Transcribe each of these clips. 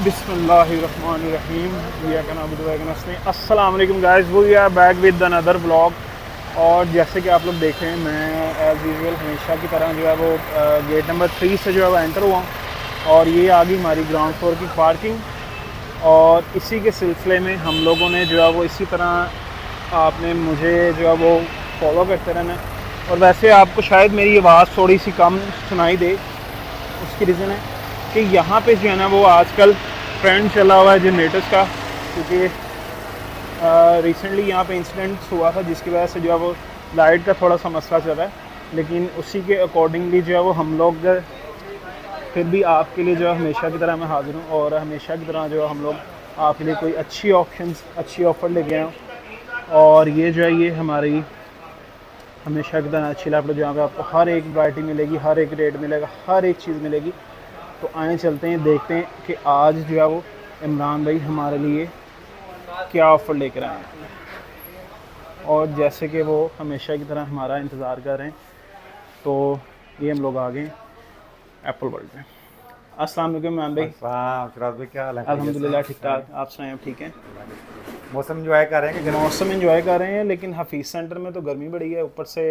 बिस्मिल्लाहिर्रहमानिर्रहीम। अस्सलाम वालेकुम guys, we are back with another vlog. और जैसे कि आप लोग देख रहे हैं, मैं एज़ यूजुअल हमेशा की तरह जो है वो गेट नंबर 3 से जो है वो एंटर हुआ हूँ और ये आ गई हमारी ग्राउंड फ्लोर की पार्किंग। और इसी के सिलसिले में हम लोगों ने जो है वो इसी तरह आपने मुझे जो है वो फॉलो करते रहना। और वैसे आपको शायद मेरी आवाज़ थोड़ी सी कम सुनाई दे, उसकी रीज़न है कि यहाँ पे जो है ना वो आजकल ट्रेंड चला हुआ है जनरेटर्स का, क्योंकि रिसेंटली यहाँ पे इंसिडेंट हुआ था जिसकी वजह से जो है वो लाइट का थोड़ा सा मसला चल रहा है। लेकिन उसी के अकॉर्डिंगली जो है वो हम लोग फिर भी आपके लिए जो है हमेशा की तरह मैं हाज़िर हूँ और हमेशा की तरह जो है हम लोग आपके लिए कोई अच्छी ऑफ़र लेके आए हैं। और ये जो है ये हमारी हमेशा की तरह अच्छी लैपटॉप जहाँ पे आपको हर एक वैरायटी मिलेगी, हर एक रेट मिलेगा, हर एक चीज़ मिलेगी। तो आए चलते हैं, देखते हैं कि आज जो है वो इमरान भाई हमारे लिए क्या ऑफ़र लेकर आए हैं। और जैसे कि वो हमेशा की तरह हमारा इंतज़ार कर रहे हैं, तो ये हम लोग आ गए एप्पल वर्ल्ड में। अस्सलाम वालेकुम इमरान भाई। अशराफ भाई, क्या हाल है? खैरियत से? अल्हम्दुलिल्लाह ठीक ठाक, आप सुनाएं? आप ठीक हैं? मौसम एंजॉय कर रहे हैं कि गर्मी? मौसम एंजॉय कर रहे हैं, लेकिन हफीज़ सेंटर में तो गर्मी बढ़ी है ऊपर से।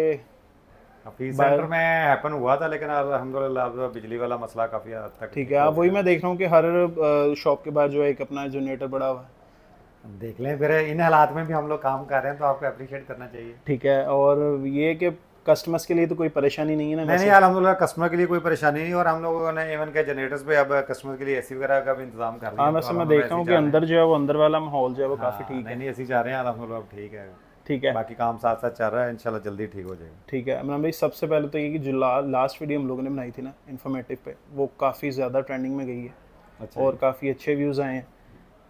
ऑफिस सेंटर बाहर में हैपन हुआ था, लेकिन अल्हम्दुलिल्लाह अब बिजली वाला मसला काफ़ी हद तक ठीक है। ठीक हो आप वही गया है। मैं देख रहा हूँ कि हर शॉप के बाद जो है एक अपना जनरेटर बड़ा हुआ है। देख लें, फिर इन हालात में भी हम लोग काम कर रहे हैं तो आपको अप्रिशिएट करना चाहिए। ठीक है। और ये कि कस्टमर्स के लिए तो कोई परेशानी नहीं है ना नहीं नहीं, वैसे? अल्हम्दुलिल्लाह कस्टमर के लिए कोई परेशानी नहीं, और हम लोगों ने इवन के जनरेटर्स पे अब कस्टमर के लिए एसी वगैरह का भी इंतजाम कर हाँ, लिया, तो वैसे मैं अल्हम्दुलिल्लाह देख रहा एसी हूँ कि चाह रहे हैं। अंदर जो है वो अंदर वाला माहौल जो है वो काफ़ी हाँ, ठीक नहीं है। नहीं, एसी चाह रहे हैं, अल्हम्दुलिल्लाह अब ठीक है। ठीक है। बाकी काम साथ साथ चल रहा है, इंशाल्लाह जल्दी ठीक हो जाएगा। ठीक है इमरान भाई, सबसे पहले तो ये कि जो लास्ट वीडियो हम लोगों ने बनाई थी ना इन्फॉर्मेटिव पे, वो काफ़ी ज़्यादा ट्रेंडिंग में गई है अच्छा और जी। काफ़ी अच्छे व्यूज़ आए हैं।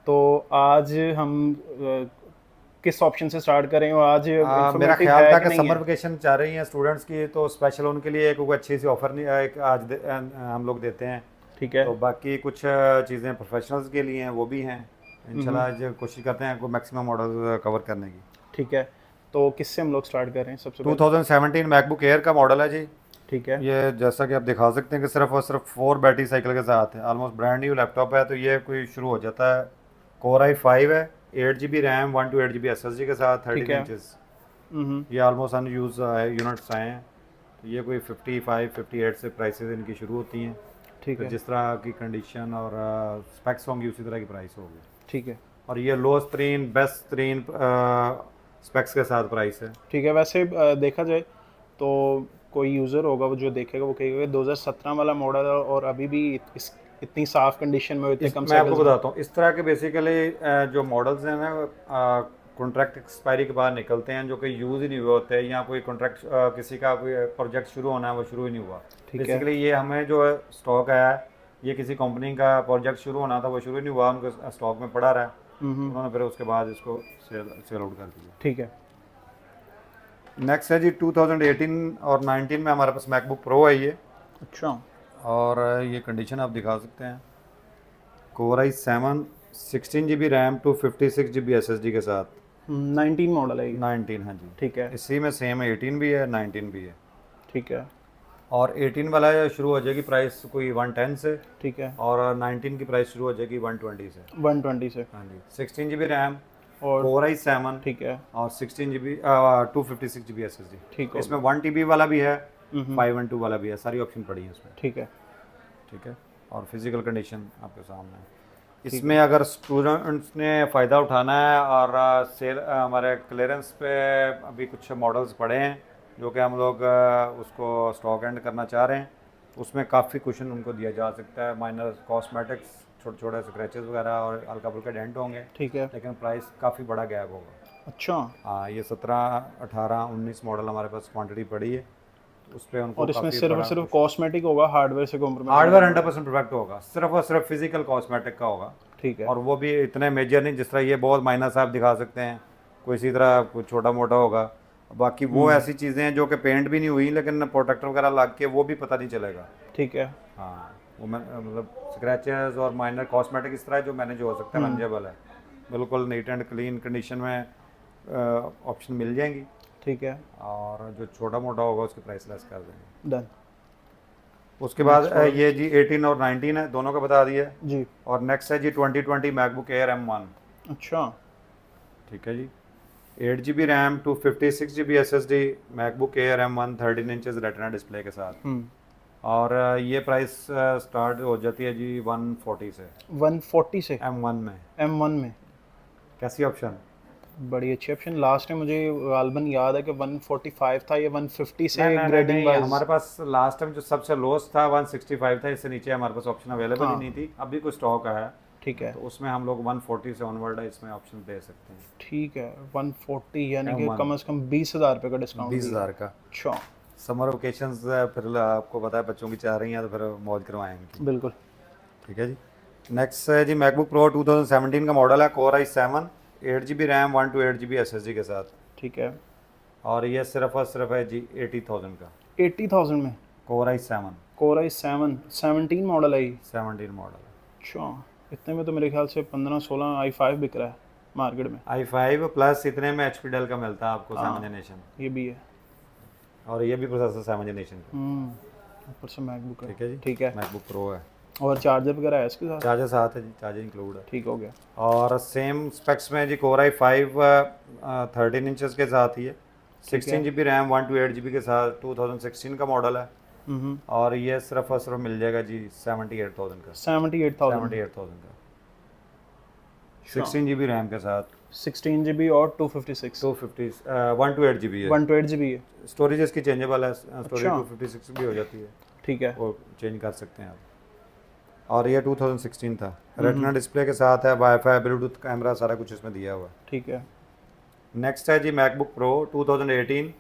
तो आज हम किस ऑप्शन से स्टार्ट करें, और आज मेरा इन्फॉर्मेटिव ख्याल है था कि कि नहीं समर है? वेकेशन चाह रही हैं स्टूडेंट्स की, तो स्पेशल उनके लिए एक कोई अच्छी सी ऑफर नहीं एक आज हम लोग देते हैं। ठीक है। तो बाकी कुछ चीज़ें प्रोफेशनल्स के लिए हैं, वो भी हैं। इंशाल्लाह आज कोशिश करते हैं को मैक्सिमम मॉडल कवर करने की। ठीक है। तो किससे हम लोग स्टार्ट कर रहे हैं सबसे पहले? 2017 मैकबुक एयर का मॉडल है जी। ठीक है। ये जैसा कि आप दिखा सकते हैं कि सिर्फ और सिर्फ 4 बैटरी साइकिल के साथ है, ऑलमोस्ट ब्रांड न्यू लैपटॉप है। तो ये कोई शुरू हो जाता है, कोर i5 है, 8 GB रैम, 128 GB SSD के साथ, ठीक 13 है। इंचज़। ये ऑलमोस्ट अनयूज यूनिट्स आए हैं। तो ये कोई 55 58 से प्राइसेस इनकी शुरू होती हैं। ठीक फिर है। जिस तरह की कंडीशन और स्पेक्स होंगी उसी तरह की प्राइस होगी। ठीक है। और ये लोएस्ट तरीन बेस्ट तरीन स्पेक्स के साथ प्राइस है। ठीक है। वैसे देखा जाए तो कोई यूज़र होगा वो जो देखेगा वो कहेगा कि 2017 वाला मॉडल है और अभी भी इतनी साफ़ कंडीशन में, इतने इस कम मैं आपको साइकिल्स में। बताता हूँ, इस तरह के बेसिकली जो मॉडल्स हैं ना, कॉन्ट्रैक्ट एक्सपायरी के बाद निकलते हैं, जो कि यूज़ ही नहीं हुए होते, या कोई कॉन्ट्रैक्ट किसी का कोई प्रोजेक्ट शुरू होना है वो शुरू ही नहीं हुआ। ठीक है। बेसिकली ये हमें जो है स्टॉक है, ये किसी कंपनी का प्रोजेक्ट शुरू होना था, वो शुरू ही नहीं हुआ, उनके स्टॉक में पड़ा रहा है। उन्होंने फिर उसके बाद इसको सेल आउट कर दिया। ठीक है। नेक्स्ट है जी 2018 और 19 में हमारे पास मैकबुक प्रो है ये। अच्छा। और ये कंडीशन आप दिखा सकते हैं, core i7, 16 GB RAM, 256 GB SSD के साथ। 19 मॉडल है ये? 19, हाँ जी। ठीक है। इसी में सेम 18 भी है, 19 भी है। ठीक है। और 18 वाला शुरू हो जाएगी प्राइस कोई 110 से, ठीक है। और 19 की प्राइस शुरू हो जाएगी 120 से। 120 से। हाँ जी, 16 GB रैम, और कोर i7, ठीक है। और 16 GB 256 GB SSD। ठीक हो इसमें गया। 1 TB वाला भी है, 512 वाला भी है, सारी ऑप्शन पड़ी है इसमें। ठीक है। ठीक है। और फिजिकल कंडीशन आपके सामने है। ठीक इसमें है। अगर स्टूडेंट्स ने फ़ायदा उठाना है, और सेल हमारे क्लियरेंस पे अभी कुछ मॉडल्स पड़े हैं जो कि हम लोग उसको स्टॉक एंड करना चाह रहे हैं, तो उसमें काफ़ी कुशन उनको दिया जा सकता है। माइनर कॉस्मेटिक्स, छोटे छोटे स्क्रैचेस वगैरह और हल्का फुल्का डेंट होंगे, ठीक है। लेकिन प्राइस काफ़ी बड़ा गैप होगा। अच्छा। हाँ, ये 17 18 19 मॉडल हमारे पास क्वांटिटी पड़ी है, तो उस पर उनको और इसमें काफ़ी सिर्फ और बड़ा सिर्फ कुशन। कॉस्मेटिक होगा, हार्डवेयर से कॉम्प्रोमाइज़ नहीं हार्डवेयर करना? 100% परफेक्ट होगा, सिर्फ और सिर्फ फिजिकल कॉस्मेटिक का होगा। ठीक है। और वो भी इतने मेजर नहीं, जिस तरह ये बहुत माइनर सा आप दिखा सकते हैं, कोई इसी तरह कुछ छोटा मोटा होगा। बाकी वो ऐसी चीज़ें हैं जो कि पेंट भी नहीं हुई, लेकिन प्रोटेक्टर वगैरह लग के वो भी पता नहीं चलेगा। ठीक है। हाँ, वो मैं मतलब स्क्रैचेस और माइनर कॉस्मेटिक इस तरह जो मैनेज हो सकता है, मैनेजेबल है, बिल्कुल नीट एंड क्लीन कंडीशन में ऑप्शन मिल जाएंगी। ठीक है। और जो छोटा मोटा होगा उसकी प्राइस लेस कर देंगे। डन। उसके बाद ये जी 18 और 19 है, दोनों का बता दिया। जी। और नेक्स्ट है जी 2020 मैकबुक एयर M1। अच्छा। ठीक है जी, 8 GB RAM 256 GB SSD, MacBook air M1 13 inches retina display के साथ। और ये प्राइस स्टार्ट हो जाती है जी 140 से 140 से M1 में। M1 में। कैसी ऑप्शन? बड़ी अच्छी ऑप्शन। लास्ट टाइम मुझे गालबन याद है कि 145 था, या 150 से नहीं नहीं नहीं ग्रेडिंग नहीं, वाइज। हमारे पास लास्ट टाइम जो सबसे लोएस्ट था 165 था, इससे नीचे हमारे पास ऑप्शन अवेलेबल ही हाँ। नहीं थी। अभी कुछ स्टॉक आया ठीक है, तो उसमें हम लोग 140 से ऑनवर्ड है, इसमें ऑप्शन दे सकते हैं। ठीक है। 140 यानी कि M1 कम से कम 20,000 रुपये का डिस्काउंट 20,000 का। अच्छा। समर वेकेशंस फिर आपको पता है बच्चों की चाह रही हैं तो फिर मौज करवाएंगे। बिल्कुल। ठीक है जी। नेक्स्ट है जी मैकबुक प्रो 2017 का मॉडल है, core i7 8 GB RAM 128 GB SSD के साथ। ठीक है। और ये सिर्फ और सिर्फ है जी 80,000 का। 80,000 में core i7 core i7 17 model है ये। 17 मॉडल। अच्छा। इतने में तो मेरे ख्याल से 15-16 i5 बिक रहा है मार्केट में। i5 प्लस इतने में HP डेल का मिलता है आपको, हाँ। 7 जनरेशन। ये भी है। और ये भी प्रोसेसर 7 जनरेशन का। ऊपर से मैकबुक है। ठीक है जी। ठीक है। मैकबुक प्रो है। और चार्जर वगैरह है इसके साथ? चार्जर साथ है जी, चार्जर इंक्लूड है। ठीक हो गया। और सेम स्पेक्स में जी कोर i5 13 इंचेस के साथ ही है, 16 GB रैम 128 GB के साथ, 2016 का मॉडल है। और ये सिर्फ और सिर्फ मिल जाएगा जी 78,000 का। 78,000 का 16 GB रैम के साथ, 16 GB और 256 250 128 GB है। 128 GB है। स्टोरेज इसकी चेंजेबल है, स्टोरेज अच्छा। 256 भी हो जाती है, ठीक है। वो चेंज कर सकते हैं आप। और ये 2016 था, रेटिना डिस्प्ले के साथ है, वाईफाई ब्लूटूथ कैमरा सारा कुछ इसमें दिया हुआ है। ठीक है। नेक्स्ट है जी मैकबुक प्रो 2018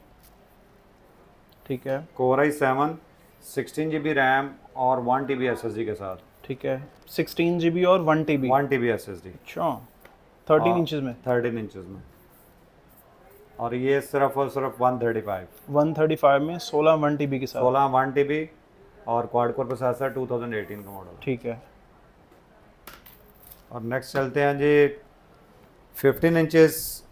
ठीक है। कोर i7 16 GB रैम और 1 TB SSD के साथ। ठीक है। 16 GB और 1 TB। 1 TB SSD। अच्छा। 13 इंचेस में। 13 इंचेस में। और ये सिर्फ और सिर्फ 135 में 16 1 TB के साथ। 16 1 TB और क्वाड कोर प्रोसेसर 2018 का मॉडल। ठीक है। और नेक्स्ट चलते हैं जी 15 इंचेस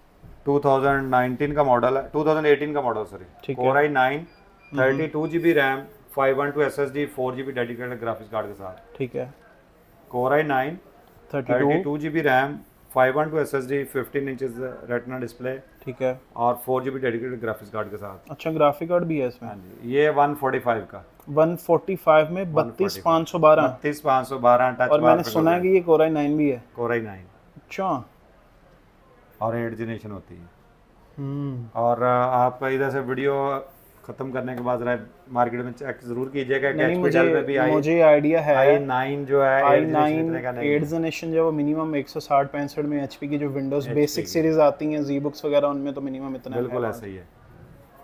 2019 का मॉडल है, 2018 का मॉडल सॉरी। ठीक है। Core i9 32 GB RAM 512 SSD 4 GB dedicated graphics card के साथ। ठीक है। Core i9 32 GB RAM 512 SSD 15 inches retina display. ठीक है। और 4 GB डेडिकेटेड ग्राफिक्स कार्ड के साथ। अच्छा, ग्राफिक कार्ड भी है इसमें। हाँ जी, ये 145 का। 145 में 32,512। 32,512 टच। और मैंने सुना है कि ये Core i9 भी है। Core i9 अच्छा। और 8 जनरेशन होती है। और आप इधर से वीडियो खत्म करने के बाद जरा मार्केट में चेक जरूर कीजिएगा कि नहीं, HP डेल में भी मुझे आइडिया है। i9 जो है 8 जनरेशन का नहीं 8 जनरेशन जो है वो मिनिमम 160-165 में HP की जो विंडोज बेसिक सीरीज आती हैं जी बुक्स वगैरह, उनमें तो मिनिमम इतना बिल्कुल ऐसा ही है।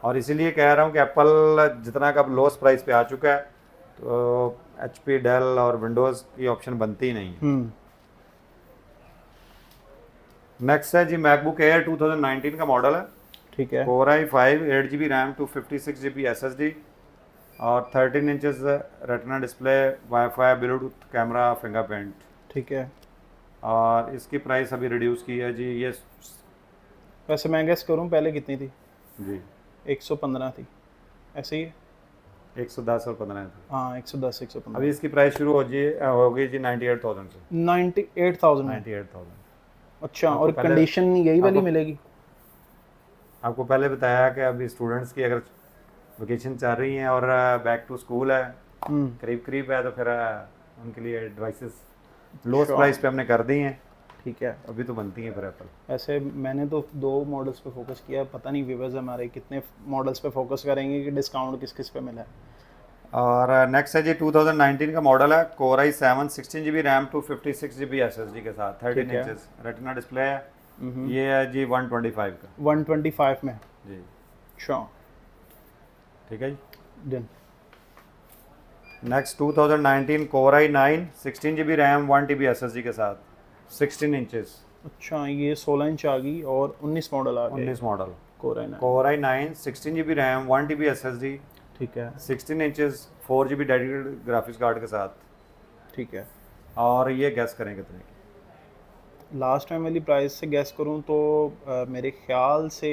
और इसीलिए कह रहा हूँ कि एप्पल जितना का लोएस्ट प्राइस पे आ चुका है तो HP डेल और विंडोज़ की ऑप्शन बनती ही नहीं है। नेक्स्ट है जी मैकबुक एयर 2019 का मॉडल है। ठीक है। Core i5 8 GB RAM 256 GB SSD और 13 inches retina display, wifi Bluetooth camera, fingerprint. ठीक है। और इसकी प्राइस अभी रिड्यूस की है जी। ये वैसे मैं गेस करूं पहले कितनी थी? जी 115 थी, ऐसे ही? 110 और 15 थी। हाँ, 110 115। अभी इसकी प्राइस शुरू होगी जी 98,000 से। 98,000 में। 98,000। अच्छा। और कंडीशन यही वाली मिलेगी? आपको पहले बताया कि अभी स्टूडेंट्स की अगर वेकेशन चल रही हैं और बैक टू स्कूल है, करीब करीब है, तो फिर उनके लिए डिवाइसेस लोएस्ट प्राइस पे हमने कर दी हैं। ठीक है। अभी तो बनती हैं फिर एप्पल। ऐसे मैंने तो 2 मॉडल्स पे फोकस किया, पता नहीं व्यूअर्स हमारे कितने मॉडल्स पे फोकस करेंगे कि डिस्काउंट किस किस पे मिला है। और नेक्स्ट है जी 2019 का मॉडल है, Core i7 16 GB RAM 256 GB SSD के साथ, 13 इंचेस रेटिना डिस्प्ले है। ये है जी 125 का। 125 में जी। अच्छा। ठीक है जी। Done. Next 2019 Core i9 16 GB RAM 1 TB SSD के साथ, 16 इंचेस। अच्छा, ये 16 इंच आ गई और 19 मॉडल आ गया। 19 model Core i9 16 GB RAM 1 TB SSD। ठीक है। 16 inches 4 GB dedicated graphics card के साथ। ठीक है। और ये गैस करें कितने की? लास्ट टाइम वाली प्राइस से गैस करूं तो मेरे ख्याल से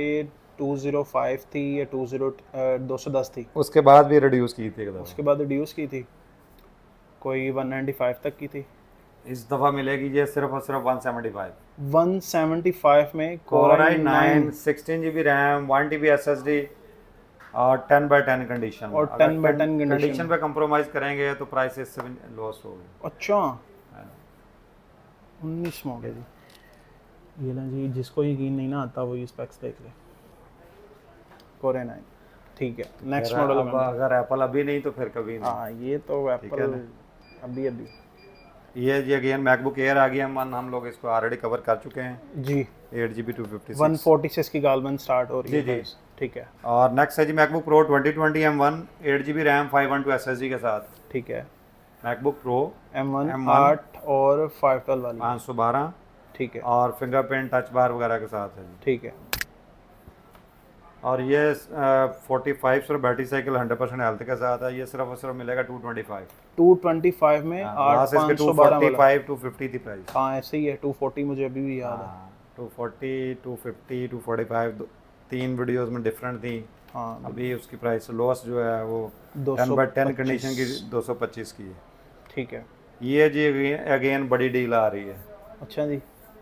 205 थी या 210 थी, उसके बाद भी रिड्यूस की थी एकदम। उसके बाद रिड्यूस की थी, कोई 195 तक की थी। इस दफ़ा मिलेगी ये सिर्फ और सिर्फ 175। 175 में Core Core i9 i9 16 GB RAM 1 TB SSD और 10/10 कंडीशन में। और 10/10 कंडीशन पे कंप्रोमाइज़ करेंगे तो प्राइस इससे भी लॉस होगी। अच्छा 19 मॉडल जी, ये ना जी, जिसको यकीन नहीं ना आता वो ये स्पेक्स देख ले। Core i9 ठीक है, नेक्स्ट फिर मॉडल अब अगर एप्पल अभी नहीं तो फिर कभी नहीं। हाँ ये तो है एप्पल ना? अभी अभी ये जी अगेन मैकबुक एयर आ गया, हम लोग इसको ऑलरेडी कवर कर चुके हैं। जी 8GB 256। 146 की गालमन स्टार्ट हो रही है जी, जी। guys, ठीक है और नेक्स्ट है जी MacBook Pro 2020 M1 8GB RAM 512 SSD के साथ। ठीक है। मैकबुक प्रो M1 M1 8 और 512 वाली 512 ठीक है और फिंगरप्रिंट टच बार वगैरह के साथ है जी। ठीक है। और ये 45 सौ बैटरी साइकिल 100% हेल्थ के साथ है। ये सिर्फ और सिर्फ मिलेगा 225। 225 में 8 लास्ट इसके 512 वाला 245 250 थी प्राइस। हाँ ऐसे ही है, 240 मुझे अभी भी याद है। 240 250 245 तीन वीडियोस में डिफरेंट थी। हाँ अभी उसकी प्राइस लॉस जो है वो 10/10 कंडीशन की 225 की है। ठीक है। ये जी अगेन बड़ी डील आ रही है। अच्छा जी,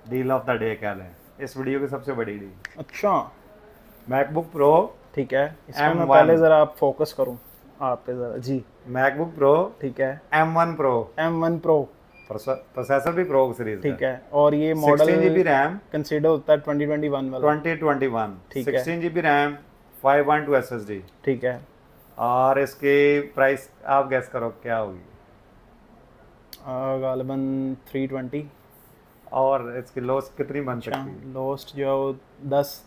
डील ऑफ द डे कह लें, इस वीडियो की सबसे बड़ी डील। अच्छा मैकबुक प्रो ठीक है, इसमें मैं M1 पहले ज़रा आप फोकस करूँ आप पे ज़रा जी। मैकबुक प्रो ठीक है, M1 pro M1 Pro processor भी प्रो सीरीज ठीक है, और ये मॉडल 16GB रैम कंसीडर होता है 2021 वाला 2021 ठीक है। 16GB RAM 512 SSD। ठीक है। और इसकी प्राइस आप गैस करो क्या होगी। गालिबन 320। और इसकी लॉस कितनी बन अच्छा सकती है। लोस्ट जो है वो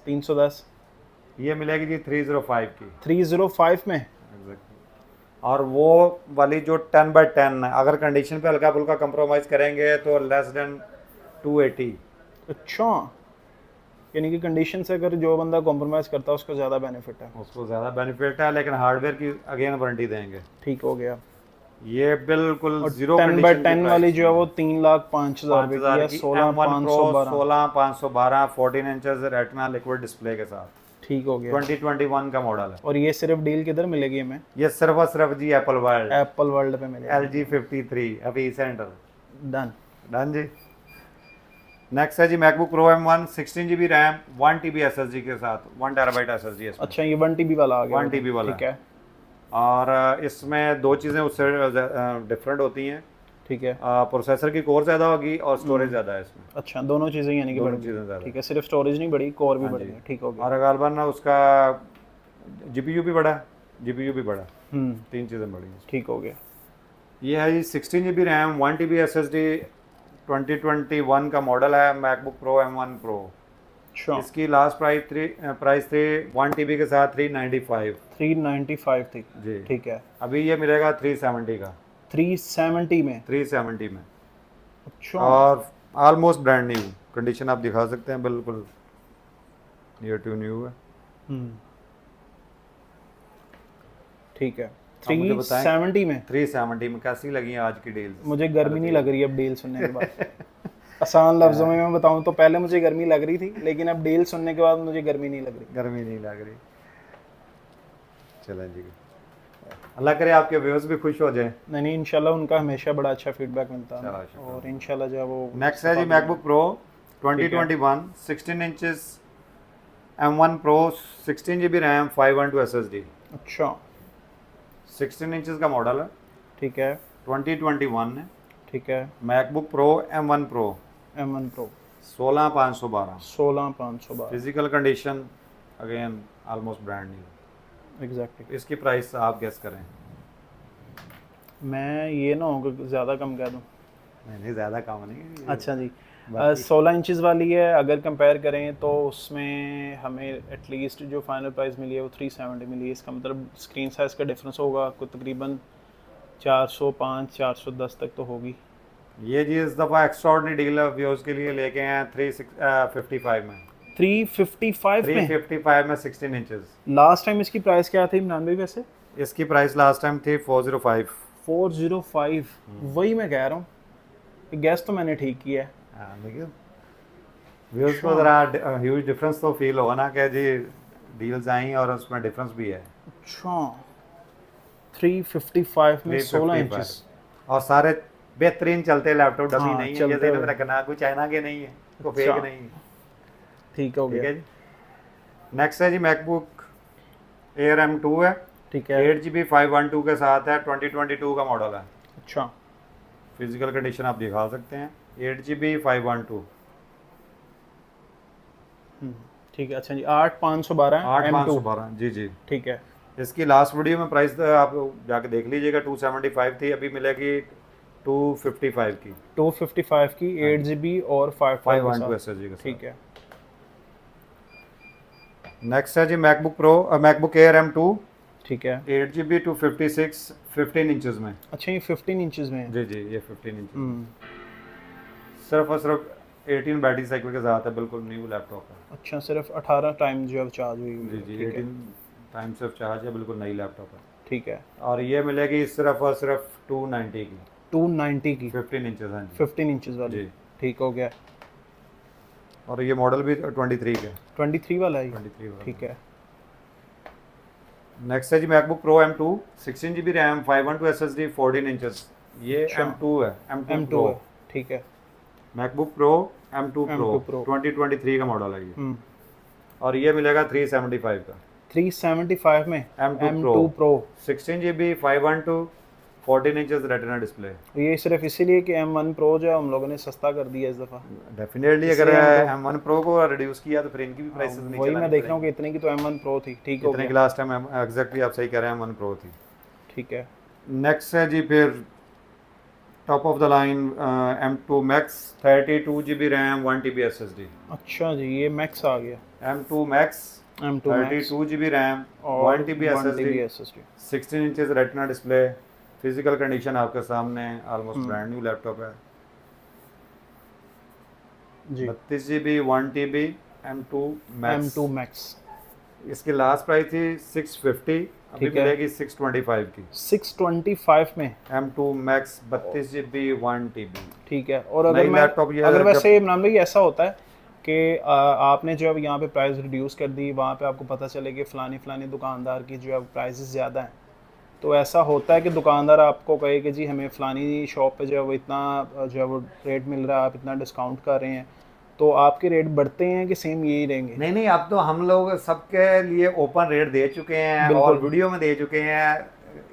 310 ये मिलेगी जी 305 की 305 में। Exactly। और वो वाली जो 10/10 है, अगर कंडीशन पे हल्का फुल्का कंप्रोमाइज करेंगे तो लेस देन 280। अच्छा यानी कि कंडीशन से अगर जो बंदा कॉम्प्रोमाइज़ करता है उसको ज़्यादा बेनिफिट है। उसको ज़्यादा बेनिफिट है, लेकिन हार्डवेयर की अगेन वारंटी देंगे। ठीक हो गया। ये बिल्कुल और जीरो 10/10 वाली जो है वो 3,05,000 रुपए की है, 16,512 16,512 14 इंचेस रेटिना लिक्विड डिस्प्ले के साथ। ठीक हो गया। 2021 का मॉडल है। और ये सिर्फ डील किधर मिलेगी हमें? ये सिर्फ और सिर्फ जी एप्पल वर्ल्ड एप्पल वर्ल्ड पे मिलेगी। LG 53 अभी सेंटर डन। डन जी। नेक्स्ट है जी MacBook Pro M1 16GB RAM 1 TB SSD के साथ 1 TB SSD है इसमें। अच्छा ये 1 TB वाला आ गया। 1 TB वाला ठीक है और इसमें दो चीज़ें उससे डिफरेंट होती हैं। ठीक है। प्रोसेसर की कोर ज़्यादा होगी और स्टोरेज ज़्यादा है इसमें। अच्छा दोनों चीज़ें यानी कि दोनों बढ़ चीज़ें ज़्यादा। ठीक है, सिर्फ स्टोरेज नहीं बढ़ी, कोर भी हाँ बढ़ जी। गई। ठीक हो गया। और गालबन उसका GPU भी बढ़ा, GPU भी बढ़ा, तीन चीज़ें बढ़ी। ठीक हो गया। ये है जी 16GB रैम 1 TB SSD 2021 का मॉडल है मैकबुक प्रो M1 Pro। अच्छा इसकी लास्ट प्राइस थी 1 TB के साथ 395 395 थी जी। ठीक है। अभी ये मिलेगा 370 का 370 में। 370 में। अच्छा और ऑलमोस्ट ब्रांड न्यू कंडीशन आप दिखा सकते हैं, बिल्कुल नियर टू न्यू है। ठीक है। आप मुझे बताएं 370 में 370 में कैसी लगी आज की डील। मुझे गर्मी नहीं लग रही अब डील सुनने के बाद। आसान लफ्जों में मैं बताऊं तो पहले मुझे गर्मी लग रही थी, लेकिन अब डील सुनने के बाद मुझे गर्मी नहीं लग रही। गर्मी नहीं लग रही। चलें जी, अल्लाह करे आपके व्यूअर्स भी खुश हो जाएं। नहीं इंशाल्लाह उनका हमेशा बड़ा अच्छा फीडबैक मिलता है चलो, और इंशाल्लाह जो है वो। नेक्स्ट है जी MacBook Pro 2021 16 inches M1 Pro 16GB RAM 512 SSD। अच्छा 16 इंचेस का मॉडल है, ठीक है 2021 है। ठीक है। MacBook Pro M1 Pro M1 Pro 16,512 16,512 physical condition again almost brand new. Exactly. इसकी प्राइस आप गेस करें। मैं ये ना होगा ज़्यादा कम कह दूँ। नहीं ज़्यादा कम नहीं। अच्छा जी 16 इंचज़ वाली है, अगर कंपेयर करें तो उसमें हमें एटलीस्ट जो फाइनल प्राइस मिली है वो 370 मिली है। इसका मतलब स्क्रीन साइज़ का डिफरेंस होगा आपको तकरीबन 405 410 तक तो होगी। ये जी इस दफ़ा एक्स्ट्राऑर्डिनरी डील व्यूअर्स के लिए लेके हैं 355 में 355 में 355 में 16 इंचेस। लास्ट टाइम इसकी प्राइस क्या थी इमरान भाई वैसे? इसकी प्राइस लास्ट टाइम थी 405। 405 वही मैं कह रहा हूँ, गैस तो मैंने ठीक किया है। हाँ देखिए व्यूअर्स को ज़रा ह्यूज डिफरेंस तो फील होगा ना कि जी डील्स आई और उसमें डिफरेंस भी है। अच्छा 355 में 16 355 इंचेस। और सारे बेहतरीन चलते लैपटॉप, डमी हाँ, नहीं है, ये चलते ध्यान हुए। में रखना, कोई चाइना के नहीं है, कोई अच्छा फेक नहीं है। ठीक हो ठीक गया। है जी। नेक्स्ट है जी मैकबुक एयर M2 है, ठीक है। 8GB 512 के साथ है, 2022 का मॉडल है। अच्छा फिजिकल कंडीशन आप दिखा सकते हैं, 8GB 512 ठीक है। अच्छा जी 8512 M2। 8512 जी जी। ठीक है। इसकी लास्ट वीडियो में प्राइस आप जाके देख लीजिएगा, 275 थी, अभी मिलेगी 255 की। 255 की हाँ 8 GB और 512 के 512 साथ। SSD के ठीक साथ। है। नेक्स्ट है जी MacBook Pro, MacBook Air M2, ठीक है। 8GB 256 15 इंचेस में। अच्छा ये 15 इंचेस में है। जी जी, ये 15 इंचेस में। हम्म। सिर्फ और सिर्फ 18 बैटरी साइकिल के साथ है, बिल्कुल न्यू लैपटॉप है। अच्छा सिर्फ 18 टाइम जो है चार्ज हुई हुई जी है। जी, ठीक है। 18 टाइम सिर्फ चार्ज है, बिल्कुल नई लैपटॉप है। ठीक है। और ये मिलेगी सिर्फ और सिर्फ 290 की, 290 की 15 इंचेस। हाँ जी 15 इंचेस वाली। जी। ठीक हो गया। और ये मॉडल भी 23 का है, 23 वाला है। 23 वाला। ठीक है। नेक्स्ट है जी MacBook Pro M2, 16GB RAM, 512 SSD, 14 inches. ये अच्छा। M2 है, M2 M2 प्रो। है। ठीक है। MacBook Pro M2 pro M2 Pro 2023 का मॉडल है ये। और ये मिलेगा 375 का। 375 में M2 M2 Pro। 16GB 512 14 inches retina display. ये सिर्फ इसीलिए कि M1 Pro जो है हम लोगों ने सस्ता कर दिया इस दफ़ा। डेफिनेटली अगर इसलिए हम M1 Pro को रिड्यूस किया तो फिर इनकी भी प्राइसेस नीचे वही लानी मैं देख रहा हूँ पड़ेंगी। कि इतने की तो M1 Pro थी। ठीक हो इतने की गया। लास्ट टाइम एग्जैक्टली आप सही कह रहे हैं, M1 Pro थी। ठीक है। नेक्स्ट है जी फिर top of the line M2 Max, 32GB RAM, 1TB SSD। अच्छा जी ये मैक्स आ गया। M2 Max, M2 Max 32GB RAM, और 1TB 1 SSD, TB SSD। 16 inches retina display. Physical condition आपके सामने, ऑलमोस्ट ब्रांड न्यू लैपटॉप है। जी 32GB 1TB M2 Max। M2 Max। इसकी last price थी 650, अभी ठीक है। मिलेगी 625 की। 625 में। M2 Max 32GB 1TB। ठीक है। और अगर नई मैं लैपटॉप ये अगर जब वैसे इमरान भाई ऐसा होता है कि आपने जो अब यहाँ पे प्राइस रिड्यूस कर दी, वहाँ पे आपको पता चले कि फ़लानी दुकानदार की जो है प्राइसेस ज़्यादा हैं, तो ऐसा होता है कि दुकानदार आपको कहे कि जी हमें फ़लानी शॉप पे जो है वो इतना जो है वो रेट मिल रहा है, आप इतना डिस्काउंट कर रहे हैं, तो आपके रेट बढ़ते हैं कि सेम यही रहेंगे? नहीं नहीं, अब तो हम लोग सबके लिए ओपन रेट दे चुके हैं और बिल्कुल। वीडियो में दे चुके हैं।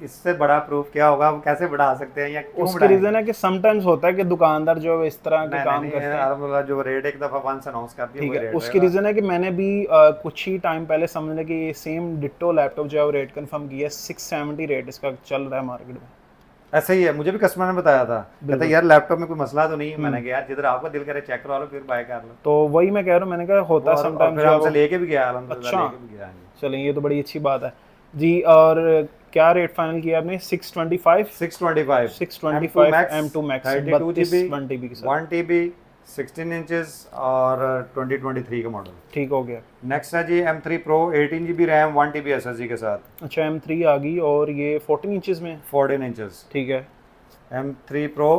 इससे बड़ा प्रूफ क्या होगा, हम कैसे बढ़ा सकते हैं या क्यों उसके बढ़ाएंगे? रीज़न है कि समटाइम्स होता है कि दुकानदार जो है इस तरह के नहीं काम नहीं करते नहीं, हैं। अब जो रेट एक दफ़ा वंस अनाउंस कर दिया ठीक वही है। रेट उसकी रहेगा। रीज़न है कि मैंने भी कुछ ही टाइम पहले समझ लें कि ये सेम डिट्टो लैपटॉप जो है वो रेट कंफर्म किया है, 670 रेट इसका चल रहा है मार्केट में। ऐसा ही है, मुझे भी कस्टमर ने बताया था, कहता बिल्कुल। यार लैपटॉप में कोई मसला तो नहीं है। मैंने कहा यार जिधर आपका दिल करे चेक करवा लो, फिर बाय कर लो। तो वही मैं कह रहा हूँ, मैंने कहा होता है और समटाइम्स फिर जो है हमसे वो। लेके भी गया, अल्हम्दुलिल्लाह अच्छा लेके भी गया। हाँ जी। चलें, ये तो बड़ी अच्छी बात है जी। और क्या रेट फाइनल किया आपने? 625 625 625 M2 M2 Max 32GB 1 TB के साथ। 1TB 16 इंचेस और 2023 का मॉडल। ठीक हो गया। नेक्स्ट है जी M3 Pro, 18GB RAM, 1TB SSD के साथ। अच्छा M3 आ गई और ये 14 इंचेस में। 14 इंचेस। ठीक है। M3 Pro,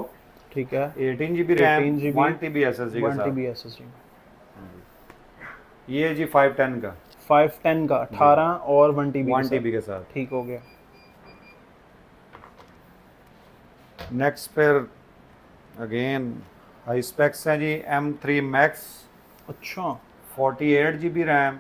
ठीक है। 18GB RAM, 18 GB 1TB SSD के 1 साथ। TB SSD। ये जी 510 का, 510 का 18 और 1 TB 1TB के साथ। ठीक हो गया। नेक्स्ट फिर अगेन हाई स्पेक्स हैं जी, M3 Max, अच्छा 48GB रैम,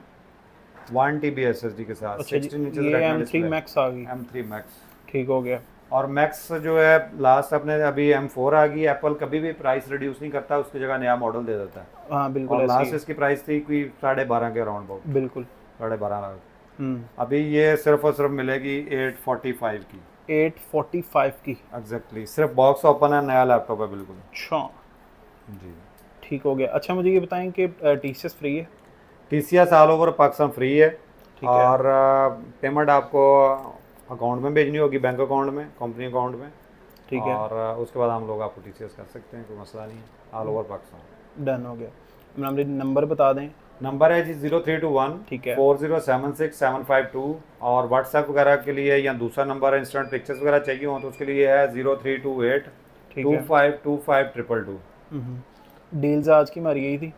1TB SSD के साथ, अच्छा 16 जी इंचेस ये रेटिना M3 डिस्प्ले। Max आ गई। M3 Max। ठीक हो गया। और मैक्स जो है लास्ट अपने अभी M4 आ गई। एप्पल कभी भी प्राइस रिड्यूस नहीं करता, उसकी जगह नया मॉडल दे देता है। हाँ बिल्कुल और ऐसे ही लास्ट है। इसकी प्राइस थी कोई 12.5 के अराउंड अबाउट, बिल्कुल। 12.5 लाख। हम्म। अभी ये सिर्फ और सिर्फ मिलेगी 845 की। 845 की। एग्जैक्टली, सिर्फ बॉक्स ओपन है, नया लैपटॉप है बिल्कुल। अच्छा जी। ठीक हो गया। अच्छा मुझे ये बताएं कि TCS फ्री है? TCS all over Pakistan free है। ठीक है। और पेमेंट आपको अकाउंट में भेजनी होगी, बैंक अकाउंट में, कंपनी अकाउंट में। ठीक है। और उसके बाद हम लोग आपको TCS कर सकते हैं, कोई मसला नहीं है, ऑल ओवर पाकिस्तान। डन हो गया। इमरान भाई नंबर बता दें। नंबर है जी 0321 ठीक है। 4076752। और व्हाट्सएप वगैरह के लिए या दूसरा नंबर है, इंस्टेंट पिक्चर्स वगैरह चाहिए हो तो उसके लिए है 0328 ठीक है। 252522। डील्स आज की मारी गई थी।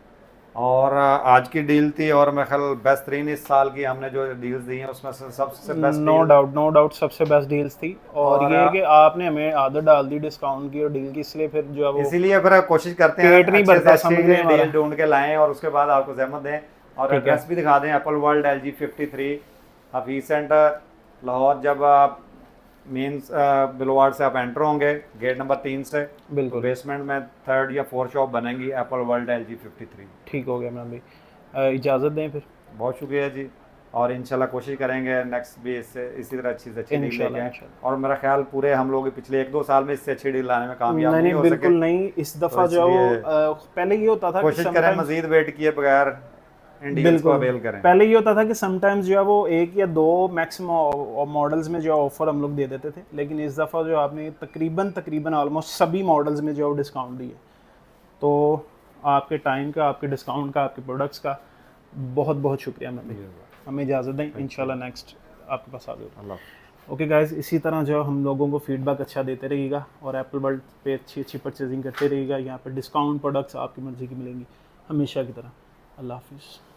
और आज की डील थी, और मैं ख्याल बेहतरीन इस साल की हमने जो डील्स दी हैं उसमें से सबसे बेस्ट नो डाउट सबसे बेस्ट डील्स थी। और और ये है कि आपने हमें आदत डाल दी डिस्काउंट की और डील की, इसलिए फिर जो है वो इसीलिए फिर कोशिश करते हैं पेट नहीं अच्छे से भरता, अच्छी समझ नहीं हमारा। डील ढूंढ के लाएं और उसके बाद आपको जहमत दें। और ठीक है, एड्रेस भी दिखा दें, Apple world LG 53 Hafeez centre Lahore. जब आप मेन बुलवार्ड से आप एंटर होंगे गेट नंबर 3 से, तो बिल्कुल बेसमेंट में 3rd या 4th शॉप बनेगी एप्पल वर्ल्ड LG 53। ठीक हो गया इमरान भाई, इजाज़त दें फिर। बहुत शुक्रिया जी। और इंशाल्लाह कोशिश करेंगे नेक्स्ट भी इससे इसी तरह अच्छी डील लेके इंशाल्लाह आएँ। इंशाल्लाह। और मेरा ख्याल पूरे हम लोग पिछले 1-2 साल में इससे अच्छी डील लाने में कामयाब नहीं नहीं नहीं हो सके, बिल्कुल नहीं, इस तो दफ़ा जो है इसलिए वो पहले ये होता था कि कोशिश करें समटाइम्स, मजीद वेट किए बगैर इन डील्स को बिल्कुल अवेल करें। पहले ये होता था कि समटाइम्स जो है वो 1 या 2 मैक्सिमम मॉडल्स में जो ऑफर हम लोग दे देते थे, लेकिन इस दफ़ा जो आपने तकरीबन ऑलमोस्ट सभी मॉडल्स में जो डिस्काउंट दिए, तो आपके टाइम का, आपके डिस्काउंट का, आपके प्रोडक्ट्स का बहुत बहुत शुक्रिया। हमें इजाज़त दें, इंशाल्लाह नेक्स्ट आपके पास आ जाएगा। अल्लाह। ओके गाइस, इसी तरह जो हम लोगों को फीडबैक अच्छा देते रहिएगा और एप्पल वर्ल्ड पे अच्छी परचेजिंग करते रहिएगा। यहाँ पे डिस्काउंट प्रोडक्ट्स आपकी मर्ज़ी की मिलेंगी हमेशा की तरह। अल्लाह हाफिज़।